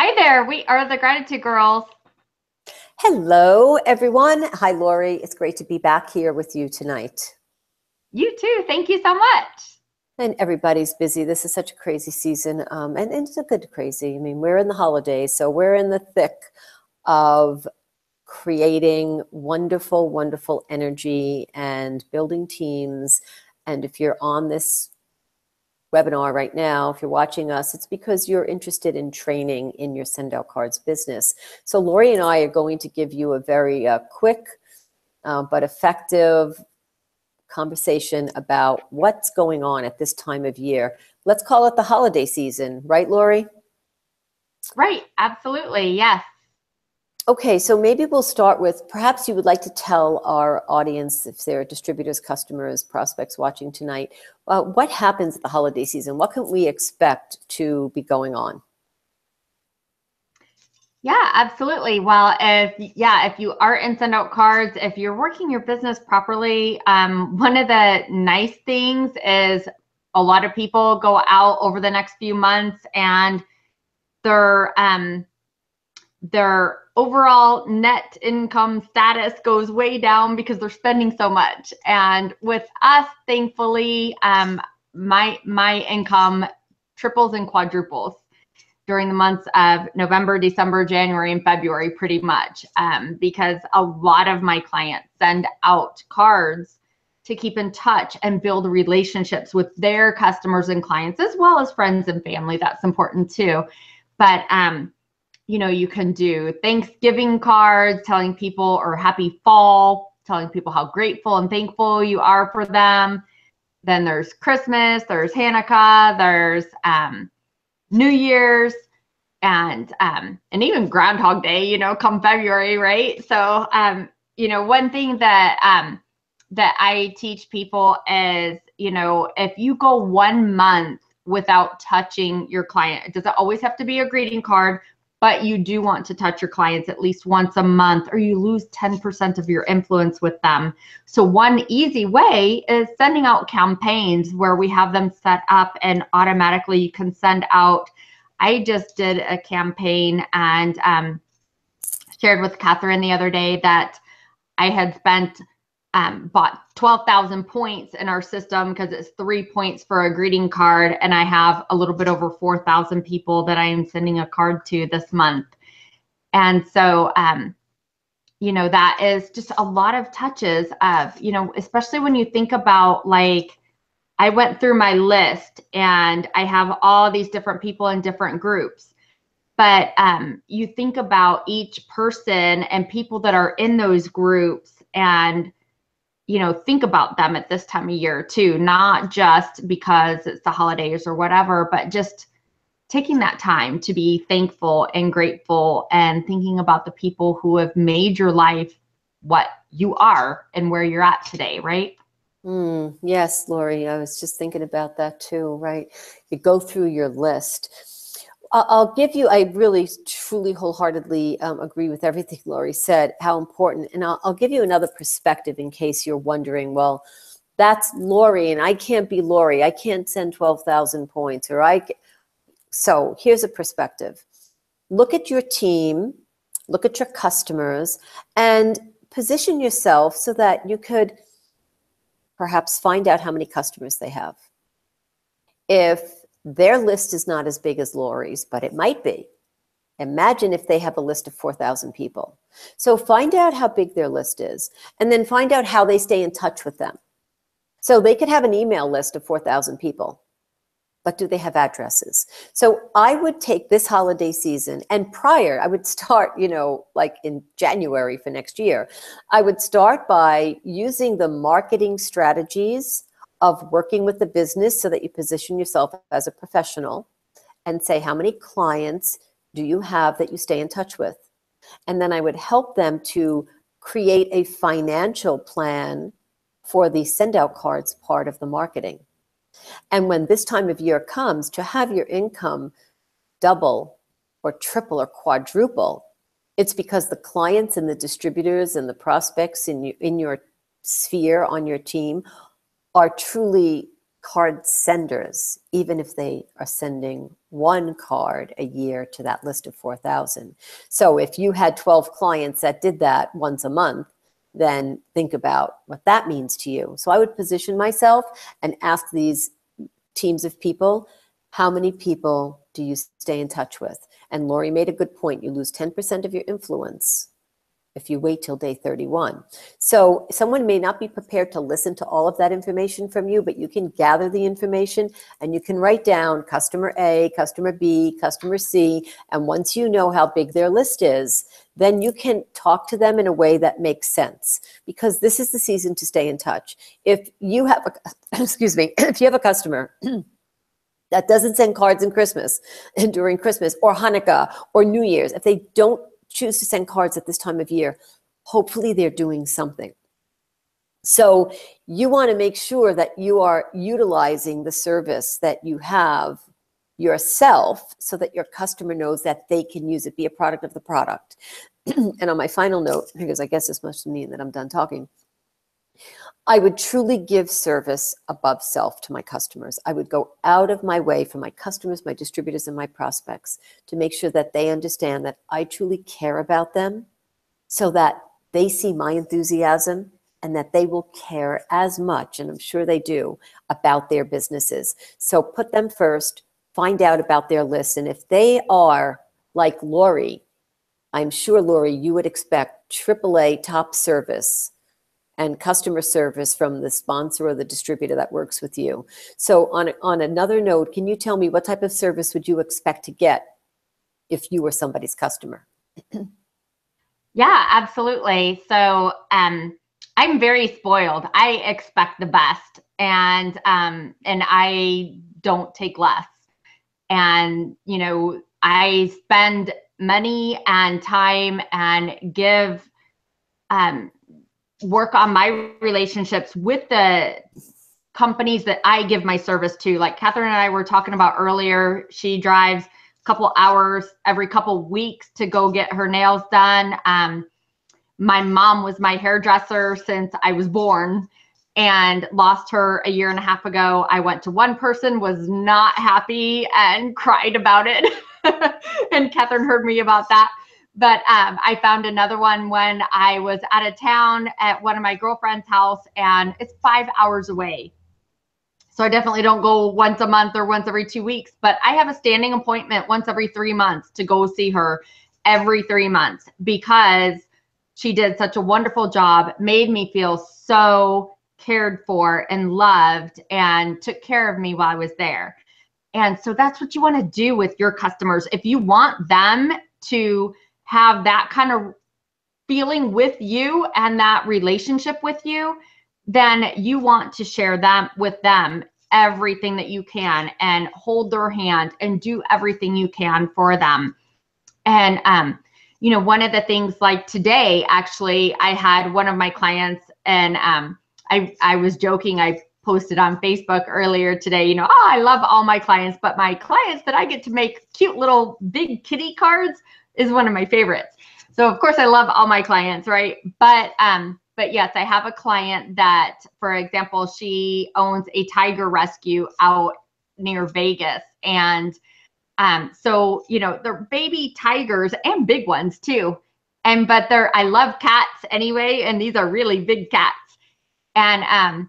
Hi there, we are the Gratitude Girls. Hello, everyone. Hi, Laurie. It's great to be back here with you tonight. You too, thank you so much. And everybody's busy. This is such a crazy season, and it's a good crazy. I mean, we're in the holidays, so we're in the thick of creating wonderful, wonderful energy and building teams. And if you're on this webinar right now, if you're watching us, it's because you're interested in training in your Send Out Cards business. So Laurie and I are going to give you a very quick but effective conversation about what's going on at this time of year. Let's call it the holiday season, right, Laurie? Right, absolutely, yes. Okay, so maybe we'll start with, perhaps you would like to tell our audience, if there are distributors, customers, prospects watching tonight, what happens at the holiday season? What can we expect to be going on? Yeah, absolutely. Well, if you are in Send Out Cards, if you're working your business properly, one of the nice things is a lot of people go out over the next few months and their overall net income status goes way down because they're spending so much. And with us, thankfully, my income triples and quadruples during the months of November, December, January, and February, pretty much, because a lot of my clients send out cards to keep in touch and build relationships with their customers and clients, as well as friends and family. That's important too. But you can do Thanksgiving cards, telling people, or happy fall, telling people how grateful and thankful you are for them. Then there's Christmas, there's Hanukkah, there's New Year's, and even Groundhog Day, come February, right? So, one thing that that I teach people is, if you go 1 month without touching your client, it doesn't always have to be a greeting card, but you do want to touch your clients at least once a month, or you lose 10% of your influence with them. So one easy way is sending out campaigns where we have them set up and automatically you can send out. I just did a campaign and shared with Catherine the other day that I had bought 12,000 points in our system because it's 3 points for a greeting card. And I have a little bit over 4,000 people that I am sending a card to this month. And so, that is just a lot of touches of, especially when you think about, like, I went through my list and I have all these different people in different groups. But you think about each person and people that are in those groups and think about them at this time of year too, not just because it's the holidays or whatever, but just taking that time to be thankful and grateful and thinking about the people who have made your life what you are and where you're at today, right? Yes, Laurie, I was just thinking about that too, right? You go through your list. I'll give you, I really, truly, wholeheartedly agree with everything Laurie said, how important. And I'll give you another perspective in case you're wondering, well, that's Laurie and I can't be Laurie. I can't send 12,000 points So here's a perspective. Look at your team, look at your customers, and position yourself so that you could perhaps find out how many customers they have. If their list is not as big as Laurie's, but it might be. Imagine if they have a list of 4,000 people. So find out how big their list is, and then find out how they stay in touch with them. So they could have an email list of 4,000 people, but do they have addresses? So I would take this holiday season, and prior, I would start, like in January for next year, I would start by using the marketing strategies of working with the business so that you position yourself as a professional and say, how many clients do you have that you stay in touch with? And then I would help them to create a financial plan for the send out cards part of the marketing. And when this time of year comes, to have your income double or triple or quadruple, it's because the clients and the distributors and the prospects in your sphere on your team are truly card senders, even if they are sending one card a year to that list of 4,000. So if you had 12 clients that did that once a month, then think about what that means to you. So I would position myself and ask these teams of people, how many people do you stay in touch with? And Laurie made a good point. You lose 10% of your influence if you wait till day 31. So someone may not be prepared to listen to all of that information from you, but you can gather the information and you can write down customer A, customer B, customer C. And once you know how big their list is, then you can talk to them in a way that makes sense, because this is the season to stay in touch. If you have a, excuse me, if you have a customer that doesn't send cards in Christmas and during Christmas or Hanukkah or New Year's, if they don't choose to send cards at this time of year, hopefully they're doing something. So you want to make sure that you are utilizing the service that you have yourself so that your customer knows that they can use it, be a product of the product. And on my final note, because I guess this must mean that I'm done talking, I would truly give service above self to my customers. I would go out of my way for my customers, my distributors, and my prospects to make sure that they understand that I truly care about them, so that they see my enthusiasm and that they will care as much, and I'm sure they do, about their businesses. So put them first, find out about their list. And if they are like Laurie, I'm sure, Laurie, you would expect AAA top service and customer service from the sponsor or the distributor that works with you. So on another note, can you tell me what type of service would you expect to get if you were somebody's customer? Yeah, absolutely. So I'm very spoiled. I expect the best, and I don't take less. And I spend money and time and give work on my relationships with the companies that I give my service to. Like Catherine and I were talking about earlier, she drives a couple hours every couple weeks to go get her nails done. My mom was my hairdresser since I was born and lost her a year and a half ago. I went to one person, was not happy and cried about it. And Catherine heard me about that. But I found another one when I was out of town at one of my girlfriend's house, and it's 5 hours away. So I definitely don't go once a month or once every 2 weeks, but I have a standing appointment once every 3 months to go see her every 3 months, because she did such a wonderful job, made me feel so cared for and loved, and took care of me while I was there. And so that's what you want to do with your customers. If you want them to have that kind of feeling with you and that relationship with you, then you want to share with them everything that you can and hold their hand and do everything you can for them. And one of the things, like today, actually, I had one of my clients, and I was joking. I posted on Facebook earlier today, I love all my clients, but my clients that I get to make cute little big kitty cards is one of my favorites. So of course I love all my clients, right? But yes, I have a client that, for example, she owns a tiger rescue out near Vegas. And so, they're baby tigers and big ones too. But I love cats anyway, and these are really big cats. And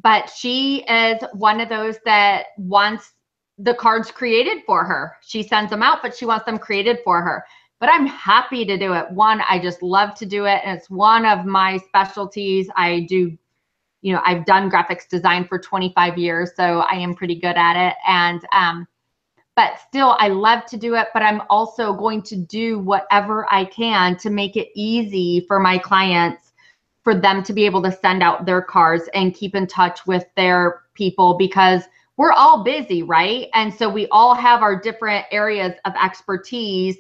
but she is one of those that wants the cards created for her. She sends them out, but she wants them created for her. But I'm happy to do it. One, I just love to do it. And it's one of my specialties. I do, I've done graphics design for 25 years, so I am pretty good at it. And but still, I love to do it, but I'm also going to do whatever I can to make it easy for my clients, for them to be able to send out their cards and keep in touch with their people, because we're all busy, right? And so we all have our different areas of expertise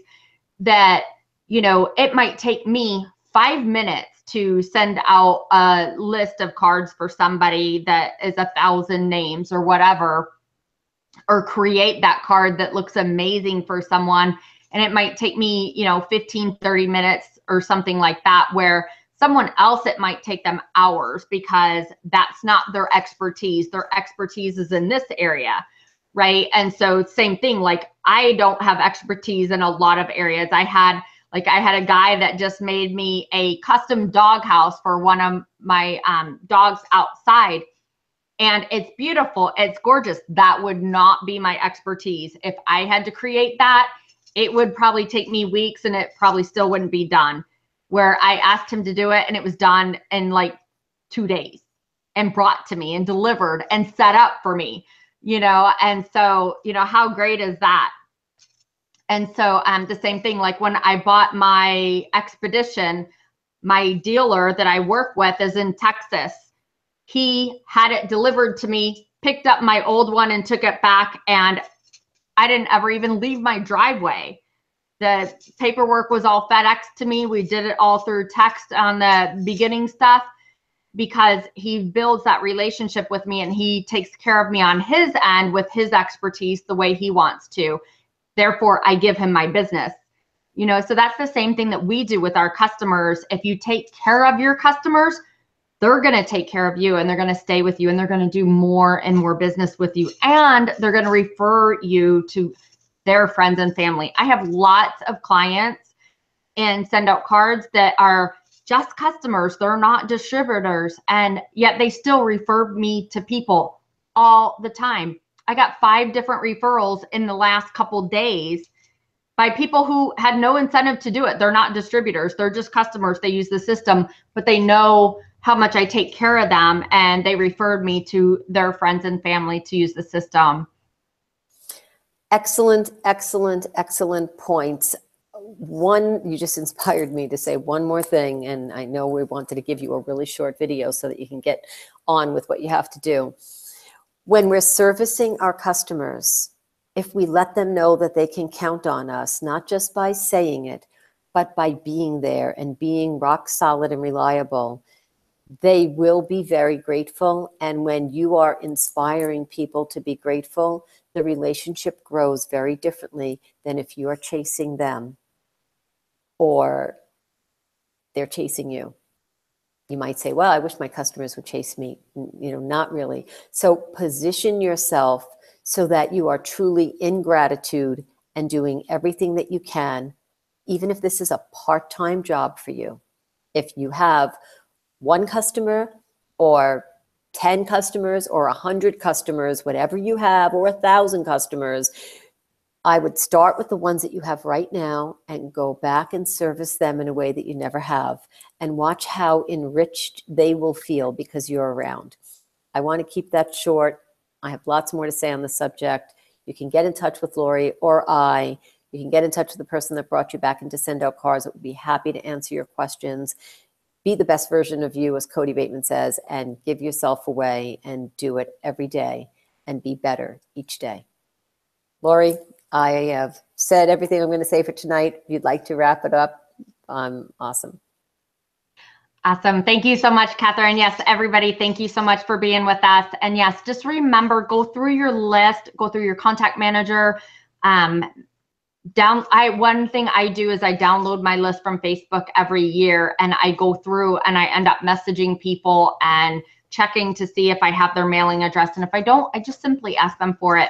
that, it might take me 5 minutes to send out a list of cards for somebody that is 1,000 names or whatever, or create that card that looks amazing for someone. And it might take me, 15, 30 minutes or something like that, where Someone else, it might take them hours because that's not their expertise. Their expertise is in this area, right? And so same thing, like I don't have expertise in a lot of areas. I had a guy that just made me a custom dog house for one of my dogs outside. And it's beautiful. It's gorgeous. That would not be my expertise. If I had to create that, it would probably take me weeks and it probably still wouldn't be done. Where I asked him to do it and it was done in like 2 days and brought to me and delivered and set up for me, And so, how great is that? And so the same thing, like when I bought my Expedition, my dealer that I work with is in Texas. He had it delivered to me, picked up my old one and took it back. And I didn't ever even leave my driveway. The paperwork was all FedEx to me. We did it all through text on the beginning stuff because he builds that relationship with me and he takes care of me on his end with his expertise the way he wants to. Therefore, I give him my business. So that's the same thing that we do with our customers. If you take care of your customers, they're going to take care of you and they're going to stay with you and they're going to do more and more business with you. And they're going to refer you to their friends and family. I have lots of clients and send out cards that are just customers. They're not distributors. And yet they still refer me to people all the time. I got 5 different referrals in the last couple days by people who had no incentive to do it. They're not distributors. They're just customers. They use the system, but they know how much I take care of them. And they referred me to their friends and family to use the system. Excellent, excellent, excellent points. One, you just inspired me to say one more thing. And I know we wanted to give you a really short video so that you can get on with what you have to do. When we're servicing our customers, if we let them know that they can count on us, not just by saying it, but by being there and being rock solid and reliable, they will be very grateful. And when you are inspiring people to be grateful, the relationship grows very differently than if you are chasing them or they're chasing you. You might say, well, I wish my customers would chase me. Not really. So position yourself so that you are truly in gratitude and doing everything that you can, even if this is a part-time job for you. If you have 1 customer or 10 customers or 100 customers, whatever you have, or 1,000 customers, I would start with the ones that you have right now and go back and service them in a way that you never have, and watch how enriched they will feel because you're around. I want to keep that short. I have lots more to say on the subject. You can get in touch with Laurie or I. You can get in touch with the person that brought you back in to send out cards that would be happy to answer your questions. Be the best version of you, as Cody Bateman says, and give yourself away and do it every day and be better each day. Laurie, I have said everything I'm going to say for tonight. If you'd like to wrap it up, awesome. Awesome. Thank you so much, Catherine. Yes, everybody, thank you so much for being with us. And yes, just remember, go through your list, go through your contact manager. One thing I do is I download my list from Facebook every year, and I go through and I end up messaging people and checking to see if I have their mailing address. And if I don't, I just simply ask them for it.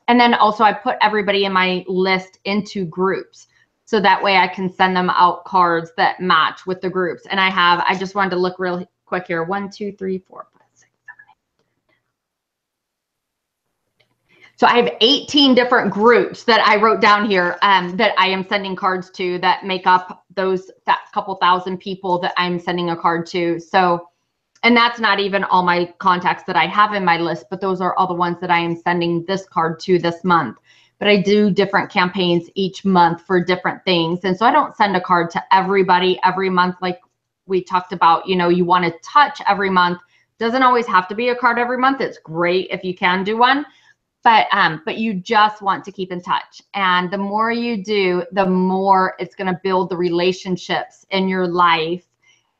And then also I put everybody in my list into groups. So that way I can send them out cards that match with the groups. And I just wanted to look really quick here. 1, 2, 3, 4, 5, 6, 7, 8. So I have 18 different groups that I wrote down here that I am sending cards to that make up those couple thousand people that I'm sending a card to. So, and that's not even all my contacts that I have in my list, but those are all the ones that I am sending this card to this month. But I do different campaigns each month for different things. And so I don't send a card to everybody every month like we talked about. You want to touch every month. Doesn't always have to be a card every month. It's great if you can do one. But you just want to keep in touch. And the more you do, the more it's going to build the relationships in your life.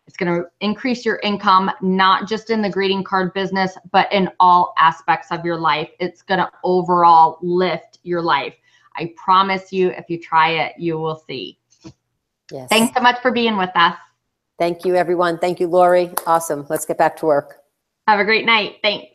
It's going to increase your income, not just in the greeting card business, but in all aspects of your life. It's going to overall lift your life. I promise you, if you try it, you will see. Yes. Thanks so much for being with us. Thank you, everyone. Thank you, Laurie. Awesome. Let's get back to work. Have a great night. Thanks.